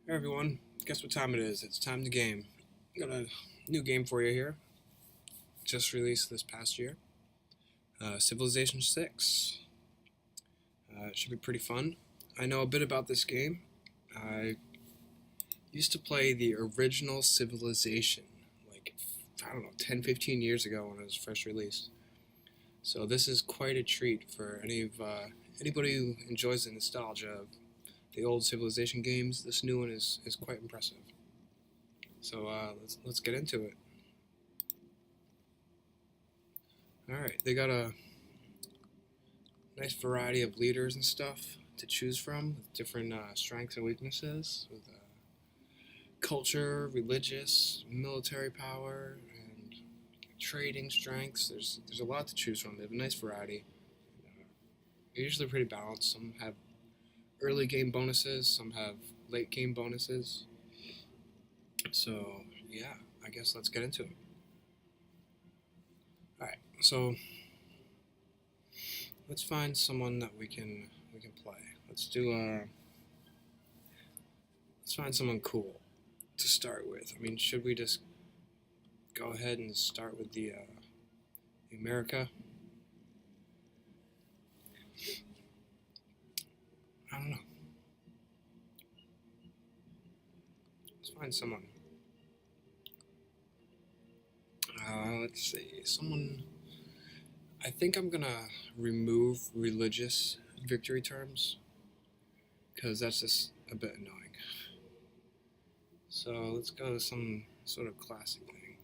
Hey everyone, guess what time it is? It's time to game. Got a new game for you here, just released this past year. Civilization 6. It should be pretty fun. I know a bit about this game. I used to play the original Civilization, like, I don't know, 10, 15 years ago when it was first released. So this is quite a treat for anybody who enjoys the nostalgia of the old Civilization games. This new one is quite impressive. So let's get into it. All right, they got a nice variety of leaders and stuff to choose from with different strengths and weaknesses, with culture, religious, military power, and trading strengths. There's a lot to choose from. They have a nice variety. They're usually pretty balanced. Some have early game bonuses, some have late game bonuses. So yeah, I guess let's get into it. All right, so let's find someone that we can play. Let's find someone cool to start with. I mean, should we just go ahead and start with the America? I don't know. Let's find someone. Let's see. Someone. I think I'm gonna remove religious victory terms because that's just a bit annoying. So let's go to some sort of classic thing.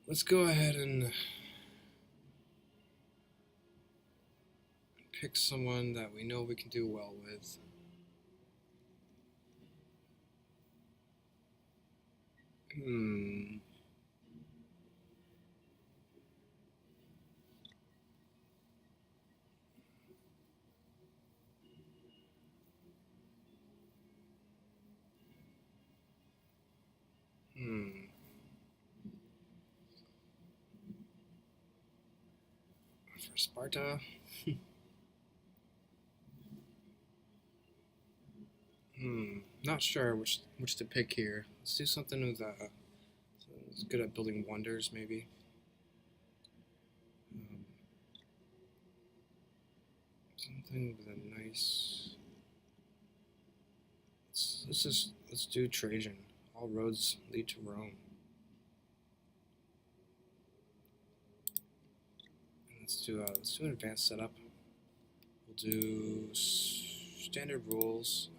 Let's go ahead and pick someone that we know we can do well with. Hmm. Hmm. For Sparta. Not sure which to pick here. Let's do something with it's good at building wonders, maybe. Um, Something with a nice. Let's do Trajan. All roads lead to Rome. And let's do an advanced setup. We'll do standard rules.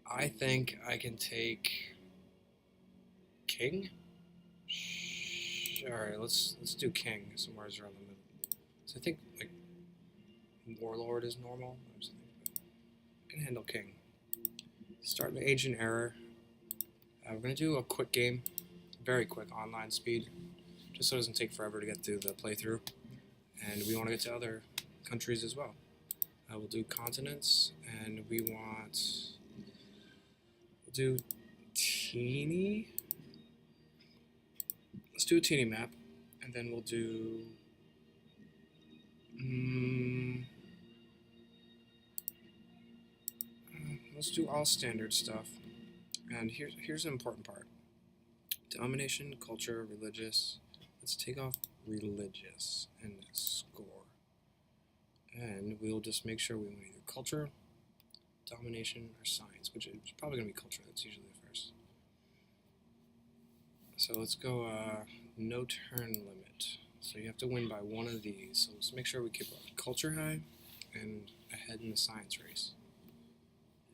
I think I can take King. All right, let's do King somewhere around the middle. So I think like Warlord is normal. I can handle King. Start the Ancient Era. We're gonna do a quick game, very quick online speed, just so it doesn't take forever to get through the playthrough. And we want to get to other countries as well. We'll do continents, and we'll do teeny. Let's do a teeny map, and then we'll do. Let's do all standard stuff. And here's an important part: domination, culture, religious. Let's take off religious and score, and we'll just make sure we want either culture, domination, or science, which is probably gonna be culture. That's usually the first. So let's go no turn limit. So you have to win by one of these. So let's make sure we keep our culture high and ahead in the science race.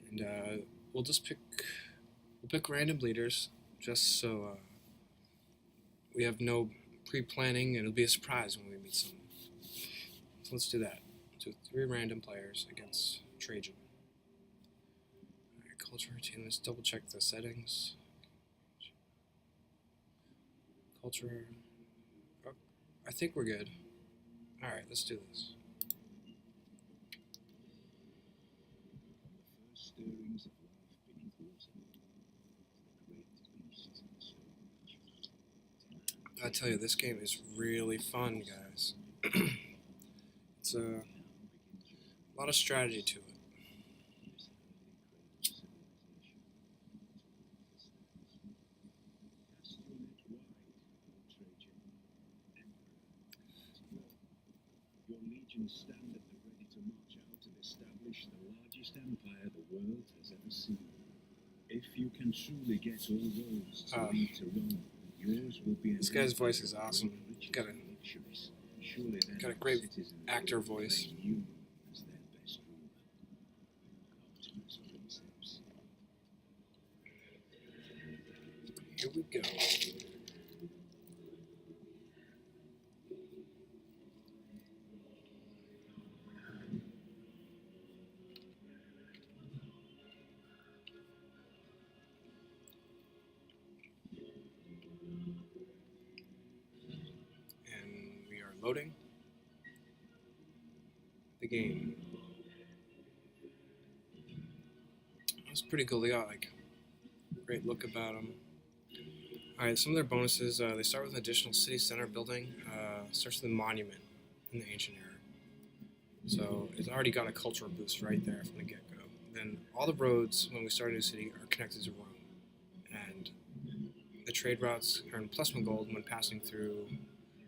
And we'll pick random leaders just so we have no pre-planning. It'll be a surprise when we meet someone. So let's do that. So 3 random players against Trajan. Alright, culture routine. Let's double check the settings. Culture. Oh, I think we're good. Alright, let's do this. I tell you, this game is really fun, guys. It's a lot of strategy to it. legends stand at the ready to march out and establish the largest empire the world has ever seen. If you can truly get all roads to lead to Rome, yours will be. This guy's voice is awesome. Got a great actor voice. Here we go. And we are loading the game. That's pretty cool. They got like a great look about them. Alright, some of their bonuses, they start with an additional city center building. Starts with a monument in the ancient era. So it's already got a cultural boost right there from the get-go. Then all the roads, when we start a new city, are connected to Rome. And the trade routes earn +1 gold when passing through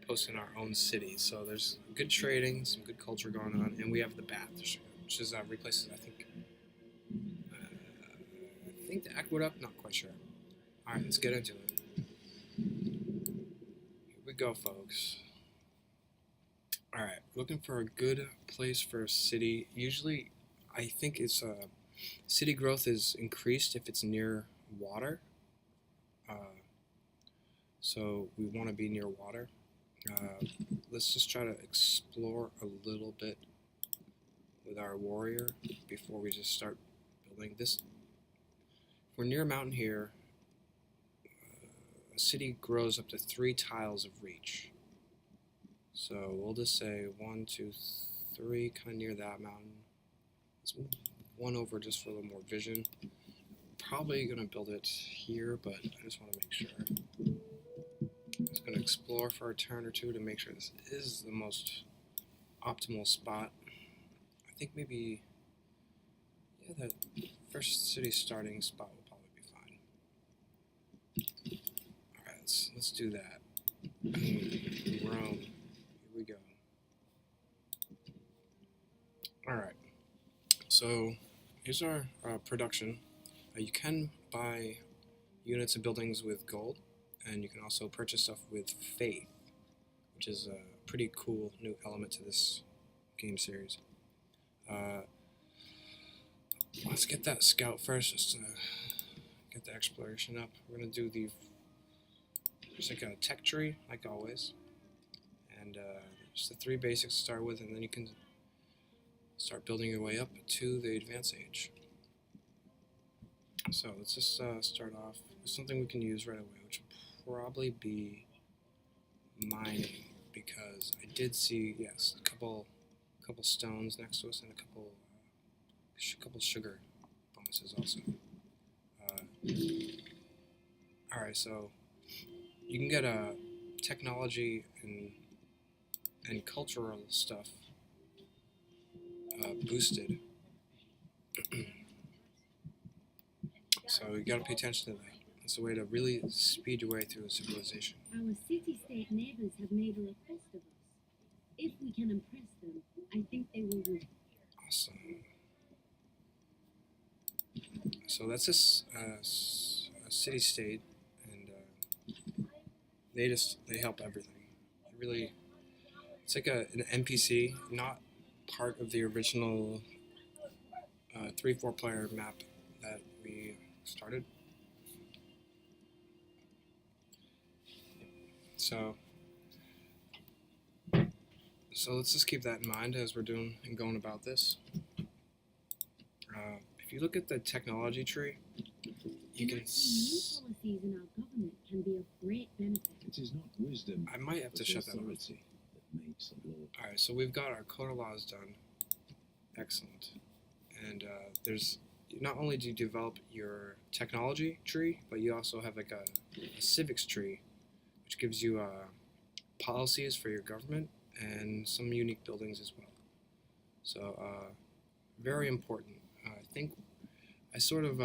posts in our own city. So there's good trading, some good culture going on, and we have the bath, which is replaces, I think the aqueduct, not quite sure. Alright, let's get into it. Here we go, folks. Alright, looking for a good place for a city. Usually, I think it's city growth is increased if it's near water. So we want to be near water. Let's just try to explore a little bit with our warrior before we just start building this. We're near a mountain here. A city grows up to 3 tiles of reach. So we'll just say 1, 2, 3, kind of near that mountain. Let's move 1 over just for a little more vision. Probably gonna build it here, but I just want to make sure. Just gonna explore for a turn or two to make sure this is the most optimal spot. I think maybe, yeah, the first city starting spot will probably be fine. Alright, let's do that. Rome. Here we go. Alright. So here's our production. You can buy units and buildings with gold, and you can also purchase stuff with faith, which is a pretty cool new element to this game series. Let's get that scout first, just to get the exploration up. We're going to do just like a tech tree, like always. And just the 3 basics to start with, and then you can start building your way up to the advanced age. So let's just start off with something we can use right away, which will probably be mining, because I did see, yes, a couple stones next to us and a couple sugar bonuses also. Alright, so you can get technology and cultural stuff boosted. So you gotta pay attention to that. It's a way to really speed your way through civilization. Our city-state neighbors have made a request of us. If we can impress them, I think they will do. Awesome. So that's a city-state, and they help everything. It's like an NPC, not part of the original 3-4 player map that we started. So let's just keep that in mind as we're doing and going about this. If you look at the technology tree, you can. New policies in our government can be of great benefit. It is not wisdom. I might have to shut that off. That makes the law. Alright, so we've got our code of laws done. Excellent. And there's, not only do you develop your technology tree, but you also have like a civics tree, which gives you policies for your government and some unique buildings as well. So very important. I think I sort of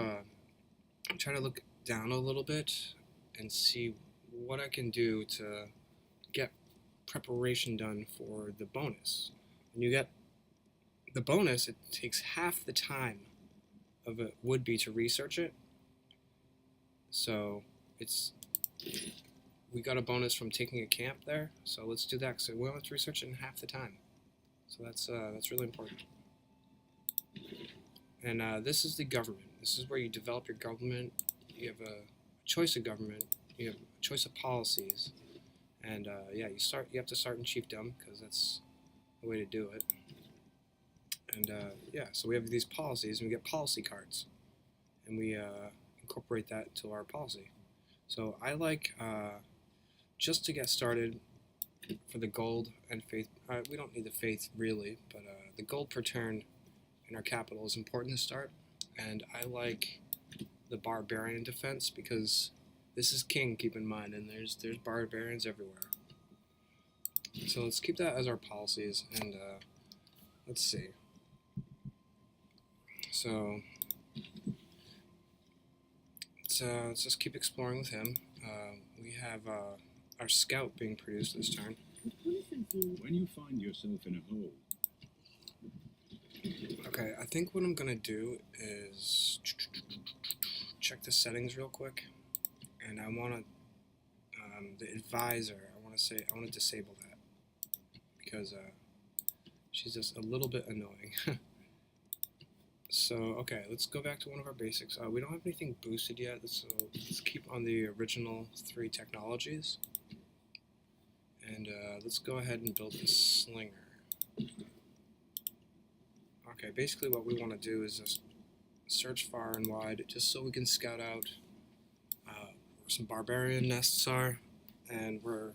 try to look down a little bit and see what I can do to get preparation done for the bonus. And you get the bonus. It takes half the time of it would be to research it. So we got a bonus from taking a camp there. So let's do that. So we'll have to research it in half the time. So that's really important. And this is the government. This is where you develop your government. You have a choice of government. You have a choice of policies. And yeah, you have to start in chiefdom because that's the way to do it. And yeah, so we have these policies, and we get policy cards, and we incorporate that to our policy. So I like, just to get started, for the gold and faith, we don't need the faith really, but the gold per turn in our capital is important to start. And I like the barbarian defense because this is king, keep in mind, and there's barbarians everywhere. So let's keep that as our policies, and let's see. So let's just keep exploring with him. We have our scout being produced this turn. When you find yourself in a hole, Okay, I think what I'm gonna do is check the settings real quick, and I want to the advisor. I want to disable that because she's just a little bit annoying. So okay, let's go back to one of our basics. We don't have anything boosted yet, so let's keep on the original 3 technologies, and let's go ahead and build a slinger. Okay, basically what we want to do is just search far and wide, just so we can scout out where some barbarian nests are, and where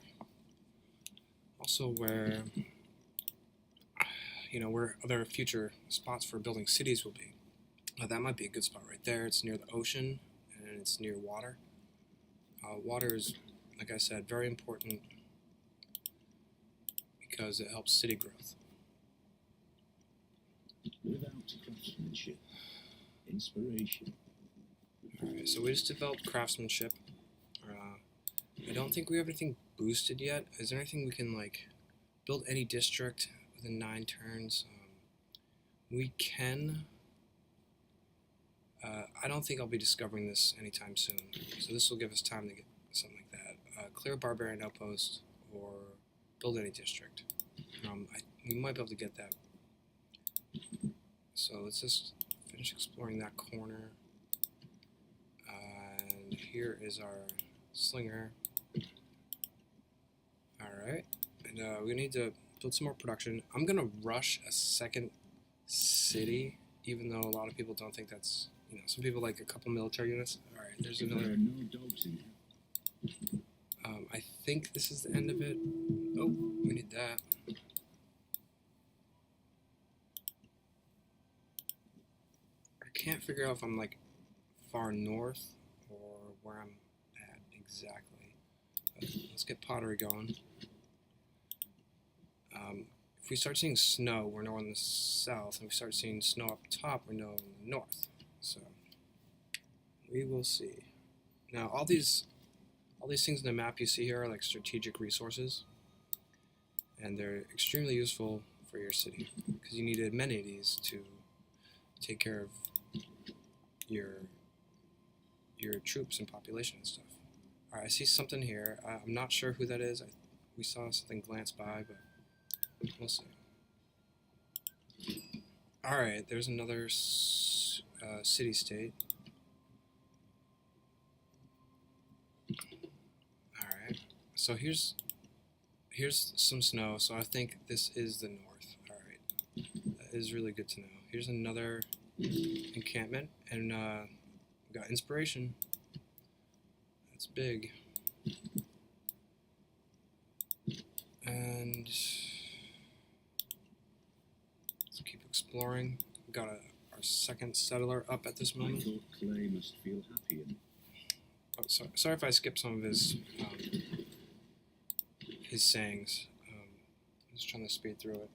where other future spots for building cities will be. That might be a good spot right there. It's near the ocean, and it's near water. Water is, like I said, very important because it helps city growth. without craftsmanship, inspiration. Alright, so we just developed craftsmanship. I don't think we have anything boosted yet. Is there anything we can, like, build any district within 9 turns? We can. I don't think I'll be discovering this anytime soon, so this will give us time to get something like that. Clear barbarian outpost or build any district. We might be able to get that. So let's just finish exploring that corner. And here is our slinger. Alright, and we need to build some more production. I'm gonna rush a second city, even though a lot of people don't think that's, some people like a couple military units. Alright, there's If another. there are no dogs in here, I think this is the end of it. Oh, we need that. I can't figure out if I'm like far north or where I'm at exactly. But let's get pottery going. If we start seeing snow, we're now in the south, and if we start seeing snow up top, we're now in the north. So we will see. Now all these things in the map you see here are like strategic resources, and they're extremely useful for your city because you need amenities to take care of your troops and population and stuff. Alright, I see something here. I'm not sure who that is. We saw something glance by, but we'll see. Alright, there's another city-state. Alright, so here's some snow, so I think this is the north. Alright, that is really good to know. Here's another encampment, and we got inspiration. That's big. And let's keep exploring. We got our second settler up at this I moment. thought Clay must feel happy and Oh, sorry if I skipped some of his sayings. I'm just trying to speed through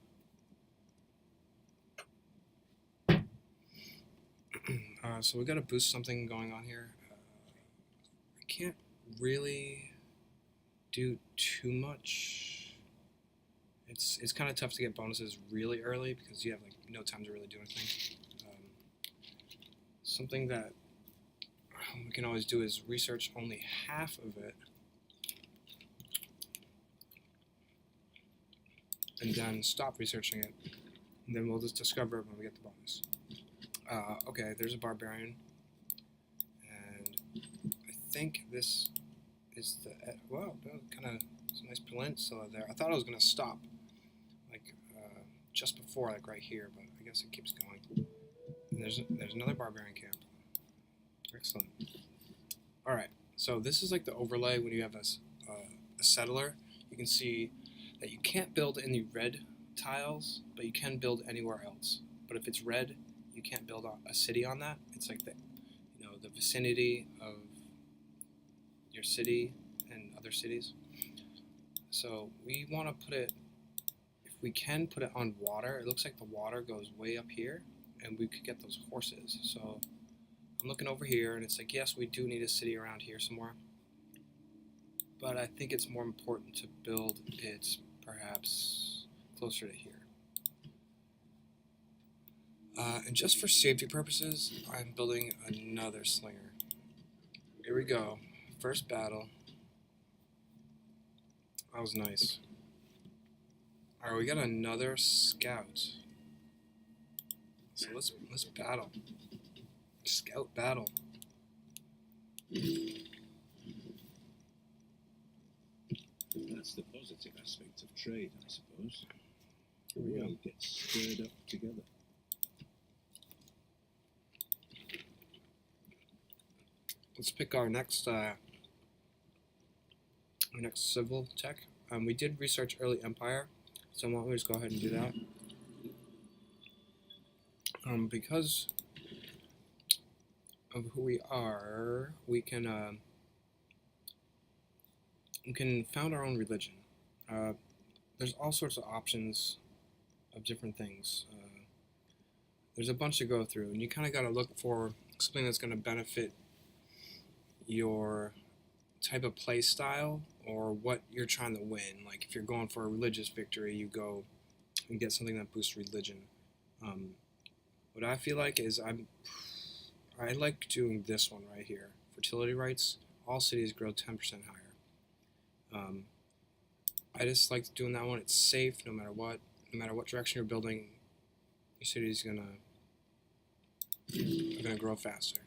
it. So we got to boost something going on here. I can't really do too much. it's kind of tough to get bonuses really early because you have like no time to really do anything. Something that we can always do is research only half of it, and then stop researching it, and then we'll just discover it when we get the bonus. Okay, there's a barbarian, and I think this is the wow, kind of some nice peninsula there. I thought I was gonna stop, like just before, like right here, but I guess it keeps going. And there's another barbarian camp. Excellent. All right, so this is like the overlay when you have a settler. You can see that you can't build in the red tiles, but you can build anywhere else. But if it's red, you can't build a city on that. It's like the vicinity of your city and other cities. So we want to put it, if we can put it on water. It looks like the water goes way up here, and we could get those horses. So I'm looking over here, and it's like, yes, we do need a city around here somewhere, but I think it's more important to build it perhaps closer to here. And just for safety purposes, I'm building another slinger. Here we go. First battle. That was nice. Alright, we got another scout. So let's battle. Scout battle. That's the positive aspect of trade, I suppose. Here we go. World gets stirred up together. Let's pick our next civil tech. We did research early empire, so why don't we just go ahead and do that? Because of who we are, we can found our own religion. There's all sorts of options of different things. There's a bunch to go through, and you kind of got to look for something that's going to benefit your type of play style or what you're trying to win. Like if you're going for a religious victory, you go and get something that boosts religion. What I feel like is I like doing this one right here. Fertility rights. All cities grow 10% higher. I just like doing that one. It's safe no matter what. No matter what direction you're building, your city's gonna grow faster.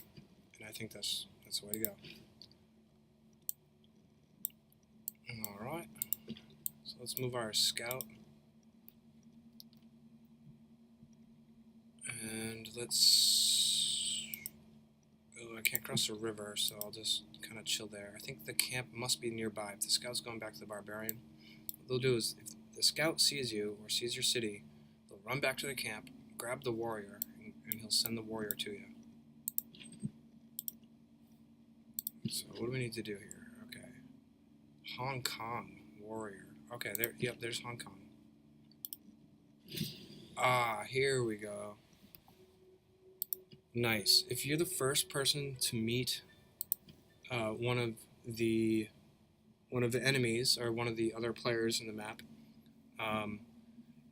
And I think that's the way to go. Alright. So let's move our scout. And let's... Oh, I can't cross the river, so I'll just kind of chill there. I think the camp must be nearby. If the scout's going back to the barbarian, what they'll do is, if the scout sees you or sees your city, they'll run back to the camp, grab the warrior, and he'll send the warrior to you. So what do we need to do here? Okay. Hong Kong warrior. Okay, there. Yep, there's Hong Kong. Ah, here we go. Nice. If you're the first person to meet one of the enemies or one of the other players in the map,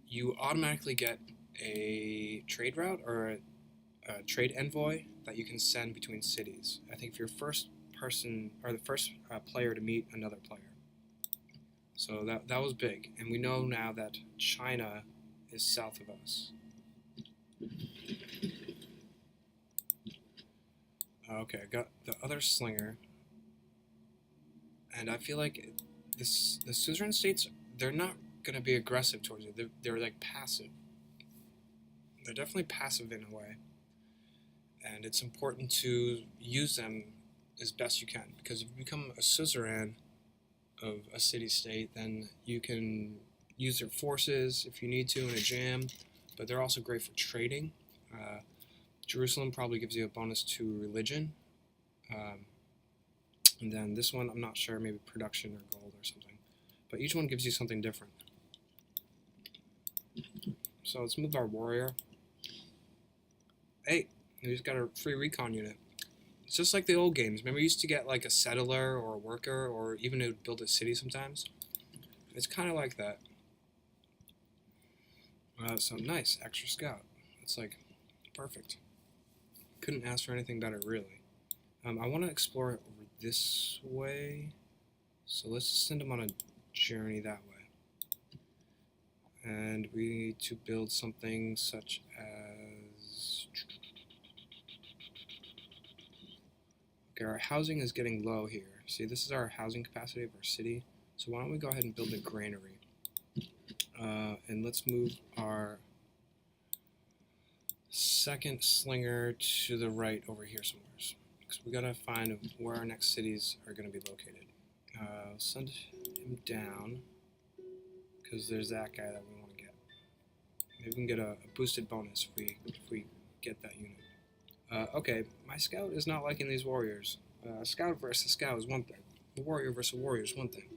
you automatically get a trade route or a trade envoy that you can send between cities. I think if you're first person or the first player to meet another player. So that was big, and we know now that China is south of us. Okay, I got the other slinger, and I feel like the suzerain states, they're not gonna be aggressive towards you. They're like passive. They're definitely passive in a way, and it's important to use them as best you can, because if you become a suzerain of a city-state, then you can use their forces if you need to in a jam, but they're also great for trading. Jerusalem probably gives you a bonus to religion, and then this one, I'm not sure, maybe production or gold or something, but each one gives you something different. So let's move our warrior. Hey, we just got a free recon unit. It's just like the old games. Remember, you used to get like a settler or a worker, or even to build a city sometimes? It's kind of like that. So nice, extra scout. It's like perfect. Couldn't ask for anything better, really. I want to explore over this way, so let's send him on a journey that way. And we need to build something such as... Okay, our housing is getting low here. See, this is our housing capacity of our city, so why don't we go ahead and build a granary. And let's move our second slinger to the right over here somewhere. Because we gotta find where our next cities are gonna be located. Send him down, because there's that guy that we want to get. Maybe we can get a boosted bonus if we get that unit. Okay, my scout is not liking these warriors. Scout versus scout is one thing. A warrior versus warrior is one thing.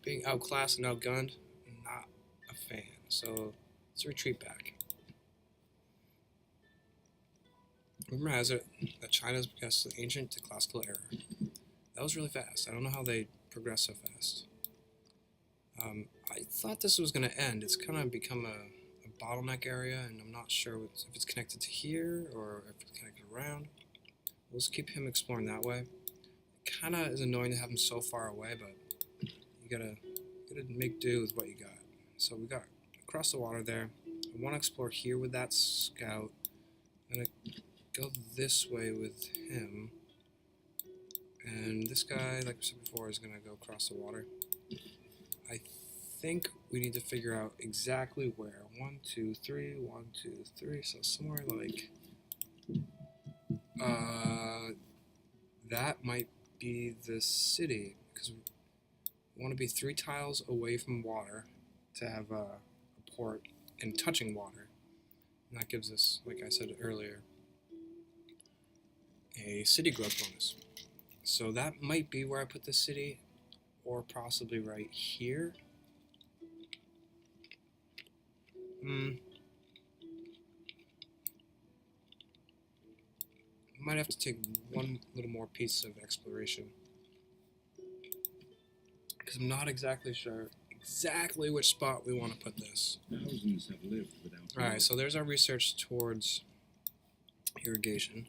Being outclassed and outgunned, not a fan. So let's retreat back. Rumor has it that China has progressed to ancient to classical era. That was really fast. I don't know how they progressed so fast. I thought this was going to end. It's kind of become a bottleneck area, and I'm not sure if it's connected to here or if it's connected around. We'll just keep him exploring that way. It kind of is annoying to have him so far away, but you gotta make do with what you got. So we got across the water there. I want to explore here with that scout. I'm gonna go this way with him, and this guy, like we said before, is gonna go across the water. I think we need to figure out exactly where. 1, 2, 3, 1, 2, 3. So somewhere like that might be the city, because we want to be 3 tiles away from water to have a port and touching water. And that gives us, like I said earlier, a city growth bonus. So that might be where I put the city, or possibly right here. Might have to take one little more piece of exploration, because I'm not exactly sure exactly which spot we want to put this. Thousands have lived without. Alright, so there's our research towards irrigation.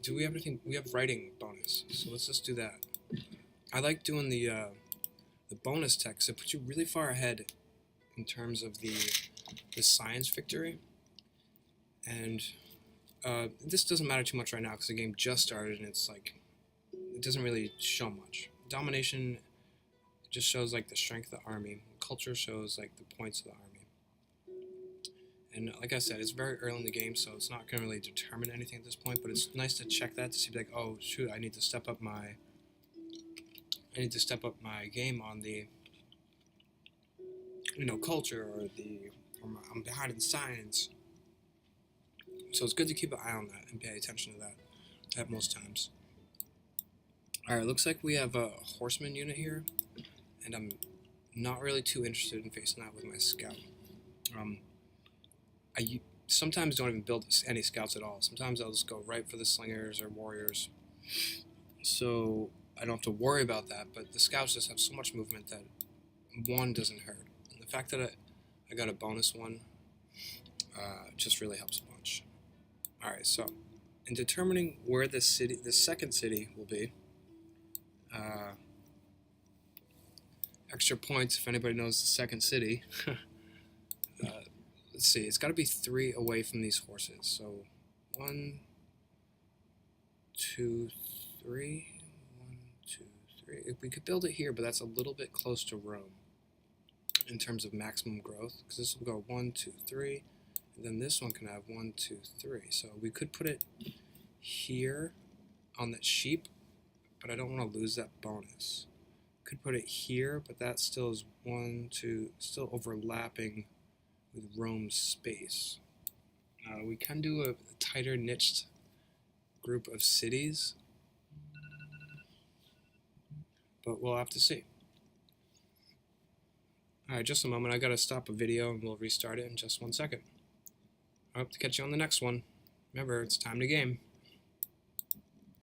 Do we have anything? We have writing bonus, so let's just do that. I like doing the bonus text. It puts you really far ahead in terms of the science victory, and this doesn't matter too much right now because the game just started and it's like it doesn't really show much. Domination just shows like the strength of the army. Culture shows like the points of the army. And like I said, it's very early in the game, so it's not going to really determine anything at this point. But it's nice to check that to see like, oh shoot, I need to step up my game on the culture or I'm behind in science. So it's good to keep an eye on that and pay attention to that at most times. Alright, looks like we have a horseman unit here, and I'm not really too interested in facing that with my scout. I sometimes don't even build any scouts at all. Sometimes I'll just go right for the slingers or warriors, so I don't have to worry about that, but the scouts just have so much movement that one doesn't hurt. And the fact that I got a bonus one just really helps a bunch. Alright, so in determining where the second city will be, extra points if anybody knows the second city. Let's see, it's got to be 3 away from these horses. So 1, 2, 3. 1, 2, 3. If we could build it here, but that's a little bit close to Rome in terms of maximum growth, because this will go 1, 2, 3. And then this one can have 1, 2, 3. So we could put it here on that sheep, but I don't want to lose that bonus. Could put it here, but that still is 1, 2, still overlapping with Rome's space. We can do a tighter niched group of cities, but we'll have to see. Alright, just a moment. I gotta stop a video and we'll restart it in just 1 second. I hope to catch you on the next one. Remember, it's time to game.